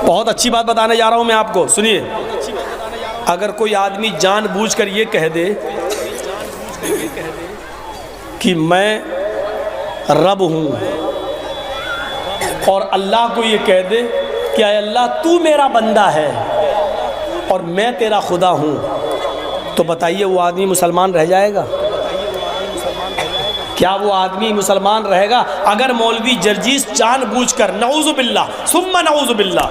بہت اچھی بات بتانے جا رہا ہوں میں آپ کو، سنیے. اگر کوئی آدمی جان بوجھ کر یہ کہہ دے کہ میں رب ہوں اور اللہ کو یہ کہہ دے کہ اے اللہ تو میرا بندہ ہے اور میں تیرا خدا ہوں، تو بتائیے وہ آدمی مسلمان رہ جائے گا؟ کیا وہ آدمی مسلمان رہے گا؟ اگر مولوی جرجیس جان بوجھ کر، نعوذ باللہ ثم نعوذ باللہ،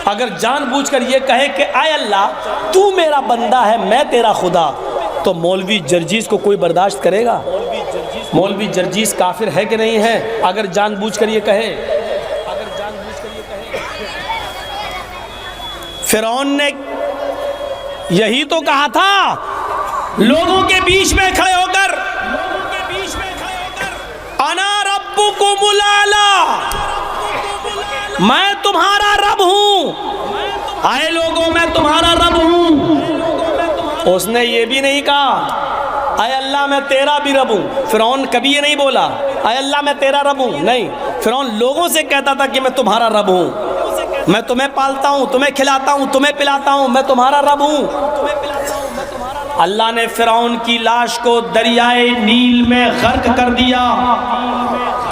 اگر جان بوجھ کر یہ کہے کہ اے اللہ تو میرا بندہ ہے میں تیرا خدا، تو مولوی جرجیس کو کوئی برداشت کرے گا؟ مولوی جرجیس کافر ہے کہ نہیں ہے اگر جان بوجھ کر یہ کہے؟ فرعون نے یہی تو کہا تھا لوگوں کے بیچ میں کھڑے ہو کر، انا ربکم الاعلی، میں تمہارا رب ہوں، آئے لوگوں میں تمہارا رب ہوں. اس نے یہ بھی نہیں کہا اے اللہ میں تیرا بھی رب ہوں. فرعون کبھی یہ نہیں بولا اے اللہ میں تیرا رب ہوں، نہیں. فرعون لوگوں سے کہتا تھا کہ میں تمہارا رب ہوں، میں تمہیں پالتا ہوں، تمہیں کھلاتا ہوں، تمہیں پلاتا ہوں، میں تمہارا رب ہوں. اللہ نے فرعون کی لاش کو دریائے نیل میں غرق کر دیا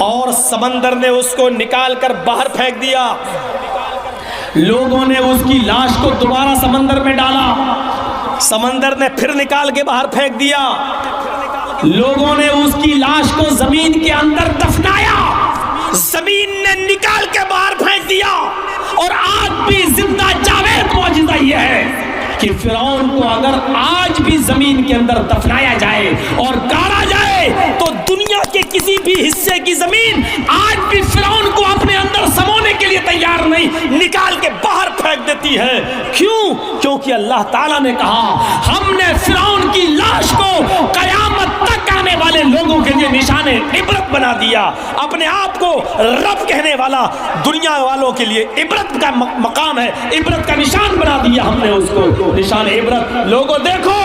اور سمندر نے اس کو نکال کر باہر پھینک دیا. لوگوں نے اس کی لاش کو دوبارہ سمندر میں ڈالا، سمندر نے پھر نکال کے باہر پھینک دیا. لوگوں نے اس کی لاش کو زمین کے اندر دفنایا، زمین نے نکال کے باہر پھینک دیا. اور آج بھی زندہ جاوید معجزہ یہ ہے کہ فرعون کو اگر آج بھی زمین کے اندر دفنایا جائے اور گاڑا جائے تو دنیا کے کسی بھی حصے کی زمین آج بھی فرعون کو اپنے اندر سمونے کے لیے تیار نہیں، نکال کے باہر پھینک دیتی ہے. کیوں؟ کیونکہ اللہ تعالیٰ نے کہا ہم نے فرعون کی لاش کو قیامت تک آنے والے لوگوں کے لیے نشان عبرت بنا دیا. اپنے آپ کو رب کہنے والا دنیا والوں کے لیے عبرت کا مقام ہے، عبرت کا نشان بنا دیا ہم نے اس کو، نشان عبرت. لوگوں دیکھو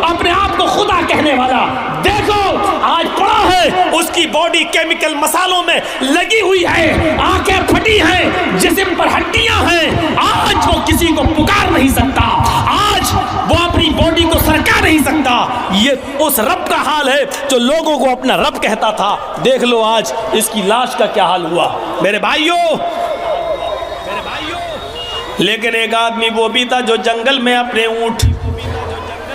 اپنے آپ کو خدا کہنے والا، دیکھو آج پڑا ہے اس کی باڈی کیمیکل مسالوں میں لگی ہوئی ہے، آنکھیں پھٹی ہیں، جسم پر ہڈیاں ہیں، آج وہ کسی کو پکار نہیں سکتا، آج وہ اپنی باڈی کو سرکا نہیں سکتا. یہ اس رب کا حال ہے جو لوگوں کو اپنا رب کہتا تھا. دیکھ لو آج اس کی لاش کا کیا حال ہوا میرے بھائیوں. لیکن ایک آدمی وہ بھی تھا جو جنگل میں اپنے اونٹ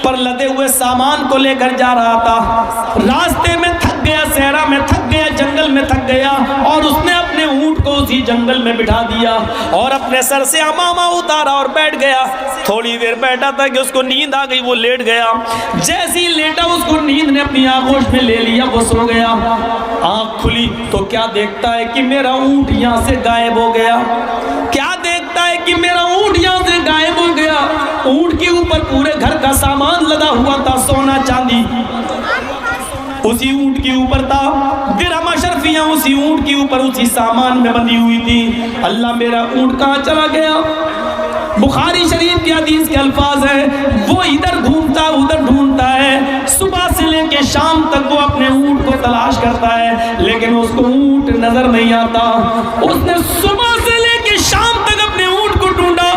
پر لدے ہوئے سامان کو لے کر جا رہا تھا. راستے میں تھک گیا، صحرا میں تھک گیا، جنگل میں تھک گیا، اور اس نے اپنے اونٹ کو اسی جنگل میں بٹھا دیا اور اپنے سر سے عمامہ اتارا اور بیٹھ گیا. تھوڑی دیر بیٹھا تھا کہ اس کو نیند آ گئی، وہ لیٹ گیا. جیسے ہی لیٹا اس کو نیند نے اپنی آغوش میں لے لیا، وہ سو گیا. آنکھ کھلی تو کیا دیکھتا ہے کہ میرا اونٹ یہاں سے غائب ہو گیا. کیا دیکھتا ہے کہ میرا اونٹ یہاں سے غائب ہو گیا. اونٹ کے اوپر پورے گھر کا سامان لدا ہوا تھا، سونا چاندی اسی اونٹ کے اوپر تھا، درہم اشرفیاں اسی اونٹ کے اوپر اسی سامان میں بندھی ہوئی تھی. اللہ میرا اونٹ کہاں چلا گیا؟ بخاری شریف کی حدیث کے الفاظ ہیں وہ ادھر گھومتا ادھر ڈھونڈتا ہے، صبح سے لے کے شام تک وہ اپنے اونٹ کو تلاش کرتا ہے لیکن اس کو اونٹ نظر نہیں آتا. اس نے صبح سے لے کے شام تک اپنے اونٹ کو ڈھونڈا،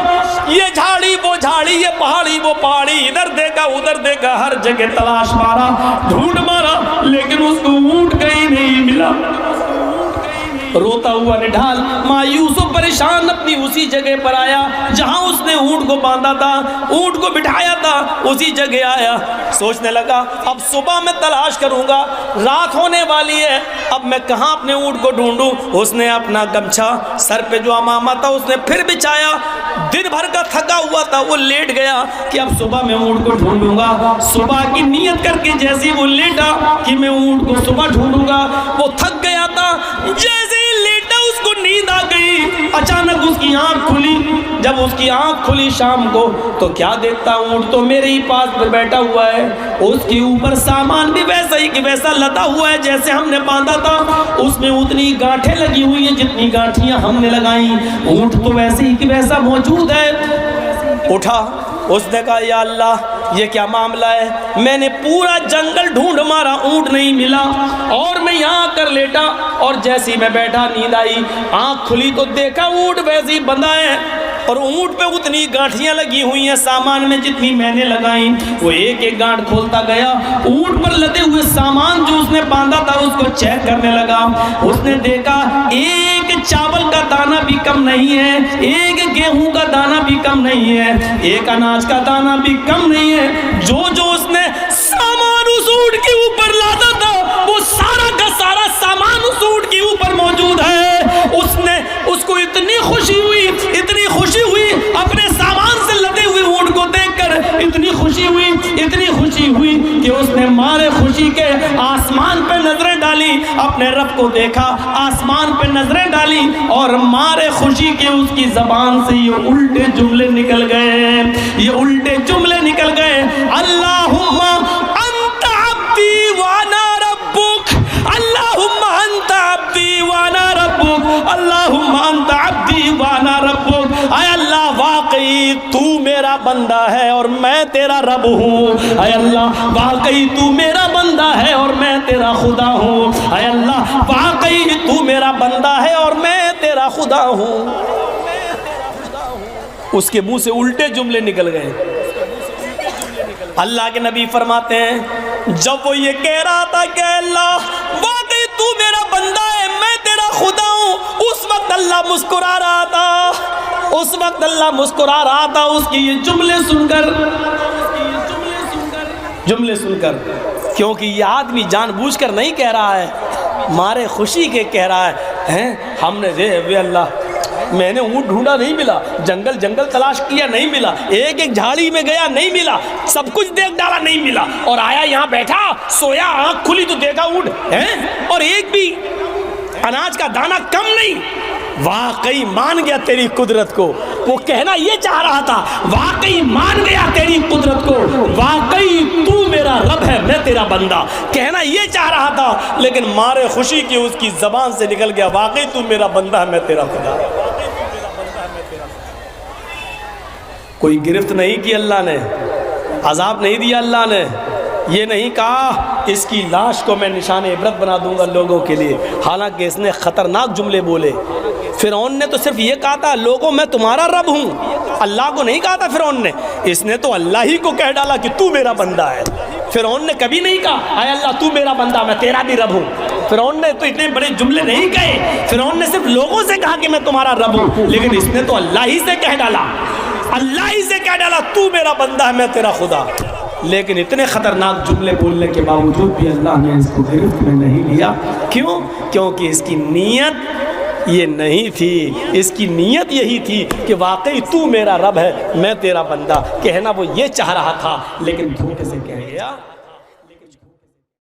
یہ جھاڑی وہ جھاڑی، یہ پہاڑی وہ پہاڑی، ادھر دیکھا ادھر دیکھا، ہر جگہ تلاش مارا، ڈھونڈ مارا، لیکن اس کو اونٹ کہیں نہیں ملا. روتا ہوا نڈھال مایوس و پریشان اپنی اسی جگہ پر آیا جہاں اس نے اونٹ کو باندھا تھا، اونٹ کو بٹھایا تھا، اسی جگہ آیا. سوچنے لگا اب صبح میں تلاش کروں گا، رات ہونے والی ہے، اب میں کہاں اپنے اونٹ کو ڈھونڈوں. اس نے اپنا گمچھا سر پہ جو عمامہ تھا اس نے پھر بچھایا، دن بھر کا تھکا ہوا تھا، وہ لیٹ گیا کہ اب صبح میں اونٹ کو ڈھونڈوں گا. صبح کی نیت کر کے جیسے وہ لیٹا کہ میں اونٹ کو صبح ڈھونڈوں گا، وہ تھک گیا تھا. جیسے لیٹا اس کو نیند آ گئی، اچانک اس کی آنکھ کھلی. جب اس کی آنکھ کھلی شام کو تو کیا دیکھتا، اونٹ تو میرے ہی پاس پر بیٹھا ہوا ہے، اس کے اوپر سامان بھی ویسا ہی کہ ویسا لدا ہوا ہے جیسے ہم نے باندھا تھا. اس میں اتنی گانٹھیں لگی ہوئی ہیں جتنی گانٹھیاں ہم نے لگائیں، اونٹ تو ویسے ہی کہ ویسا موجود ہے. اٹھا، اس نے کہا یا اللہ یہ کیا معاملہ ہے؟ میں نے پورا جنگل ڈھونڈ مارا، اونٹ نہیں ملا، اور میں یہاں کر لیٹا، اور جیسی میں بیٹھا نیند آئی، آنکھ کھلی تو دیکھا اونٹ ویسے ہی بندھا ہے، اور اونٹ پہ اتنی گانٹھیاں لگی ہوئی ہیں سامان میں جتنی میں نے لگائیں۔ وہ ایک ایک گانٹھ کھولتا گیا، اونٹ پر لدے ہوئے سامان جو اس نے باندھا تھا اس کو چیک کرنے لگا۔ اس نے دیکھا ایک چاول کا دانہ بھی کم نہیں ہے، ایک گیہوں کا دانہ بھی کم نہیں ہے، ایک اناج کا دانہ بھی کم نہیں ہے۔ جو جو اس نے سامان اس اونٹ کے اوپر لادا تھا وہ سارا کا سارا سامان اس اونٹ کے اوپر موجود ہے۔ اس کو اتنی خوشی ہوئی، اتنی خوشی ہوئی اپنے سامان سے لدے ہوئے اونٹ کو دیکھ کر، اتنی خوشی ہوئی، اتنی خوشی ہوئی کہ اس نے مارے خوشی کے آسمان پہ نظریں ڈالی، اپنے رب کو دیکھا، آسمان پہ نظریں ڈالی، اور مارے خوشی کے اس کی زبان سے یہ الٹے جملے نکل گئے، یہ الٹے جملے نکل گئے۔ اللہم انت عبدی وانا ربک، اللہم انت عبدی وانا ربک، اللہم انت عبدی وانا ربک۔ اے اللہ واقعی تو میرا بندہ ہے اور میں تیرا رب ہوں، اے اللہ واقعی تو میرا بندہ ہے اور میں تیرا خدا ہوں، اے اللہ واقعی تو میرا بندہ ہے اور میں تیرا خدا ہوں۔ اس کے منہ سے الٹے جملے نکل گئے۔ اللہ کے نبی فرماتے ہیں جب وہ یہ کہہ رہا تھا کہ اللہ واقعی تو میرا بندہ ہے میں تیرا خدا ہوں، اس وقت اللہ مسکرا رہا تھا، اس وقت اللہ مسکرا رہا تھا اس کی یہ جملے سن کر، جملے سن کر، کیونکہ یہ آدمی جان بوجھ کر نہیں کہہ رہا ہے، مارے خوشی کے کہہ رہا ہے ہم نے وے اللہ میں نے اونٹ ڈھونڈا نہیں ملا، جنگل تلاش کیا نہیں ملا، ایک ایک جھاڑی میں گیا نہیں ملا، سب کچھ دیکھ ڈالا نہیں ملا، اور آیا یہاں بیٹھا سویا، آنکھ کھلی تو دیکھا اونٹ ہے اور ایک بھی اناج کا دانہ کم نہیں۔ واقعی مان گیا تیری قدرت کو، وہ کہنا یہ چاہ رہا تھا واقعی مان گیا تیری قدرت کو، واقعی تو میرا رب ہے میں تیرا بندہ، کہنا یہ چاہ رہا تھا، لیکن مارے خوشی کی اس کی زبان سے نکل گیا واقعی تو میرا بندہ ہے میں تیرا خدا۔ کوئی گرفت نہیں کی اللہ نے، عذاب نہیں دیا اللہ نے، یہ نہیں کہا اس کی لاش کو میں نشان عبرت بنا دوں گا لوگوں کے لیے، حالانکہ اس نے خطرناک جملے بولے۔ فرعون نے تو صرف یہ کہا تھا لوگوں میں تمہارا رب ہوں، اللہ کو نہیں کہا تھا فرعون نے، اس نے تو اللہ ہی کو کہہ ڈالا کہ تو میرا بندہ ہے۔ فرعون نے کبھی نہیں کہا اے اللہ تو میرا بندہ میں تیرا بھی رب ہوں، فرعون نے تو اتنے بڑے جملے نہیں کہے، فرعون نے صرف لوگوں سے کہا کہ میں تمہارا رب ہوں، لیکن اس نے تو اللہ ہی سے کہہ ڈالا، اللہ ہی سے کہہ ڈالا تو میرا بندہ ہے میں تیرا خدا۔ لیکن اتنے خطرناک جملے بولنے کے باوجود بھی اللہ نے اس کو گرفت میں نہیں لیا، کیوں؟ کیونکہ اس کی نیت یہ نہیں تھی، اس کی نیت یہی تھی کہ واقعی تو میرا رب ہے میں تیرا بندہ، کہنا وہ یہ چاہ رہا تھا لیکن دھوکے سے کہہ گیا۔